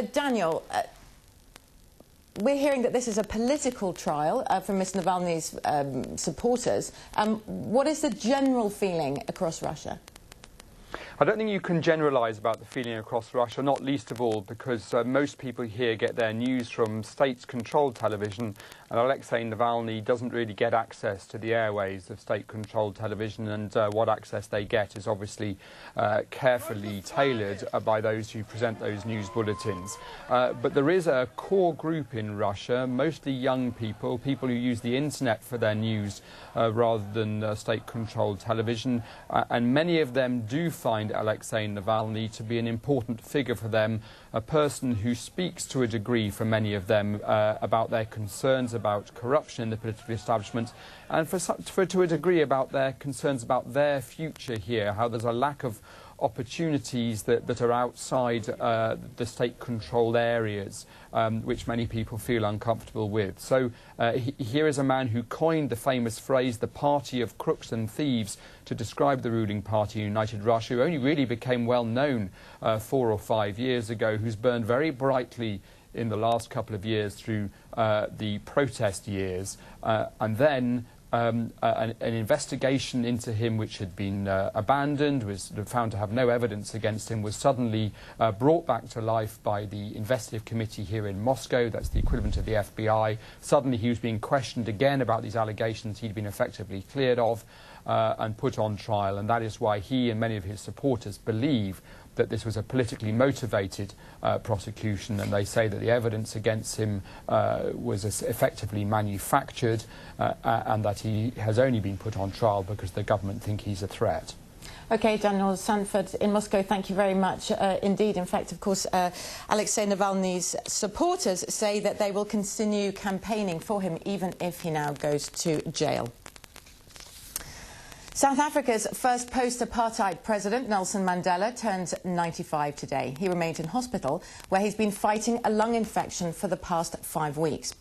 Daniel, we're hearing that this is a political trial from Mr. Navalny's supporters. What is the general feeling across Russia? I don't think you can generalise about the feeling across Russia, not least of all because most people here get their news from state-controlled television, and Alexei Navalny doesn't really get access to the airways of state-controlled television, and what access they get is obviously carefully tailored by those who present those news bulletins. But there is a core group in Russia, mostly young people, people who use the internet for their news rather than state-controlled television, and many of them do find Alexei Navalny to be an important figure for them, a person who speaks to a degree for many of them about their concerns about corruption in the political establishment, and to a degree about their concerns about their future here, how there's a lack of opportunities that are outside the state-controlled areas, which many people feel uncomfortable with. So here is a man who coined the famous phrase, the party of crooks and thieves, to describe the ruling party, United Russia, who only really became well known 4 or 5 years ago, who's burned very brightly in the last couple of years through the protest years, and then an investigation into him which had been abandoned, was found to have no evidence against him, was suddenly brought back to life by the investigative committee here in Moscow. That's the equivalent of the FBI. Suddenly he was being questioned again about these allegations he'd been effectively cleared of and put on trial, and that is why he and many of his supporters believe that this was a politically motivated prosecution, and they say that the evidence against him was effectively manufactured and that he has only been put on trial because the government think he's a threat. OK, Daniel Sanford in Moscow, thank you very much indeed. In fact, of course, Alexei Navalny's supporters say that they will continue campaigning for him even if he now goes to jail. South Africa's first post-apartheid president, Nelson Mandela, turns 95 today. He remained in hospital where he's been fighting a lung infection for the past 5 weeks.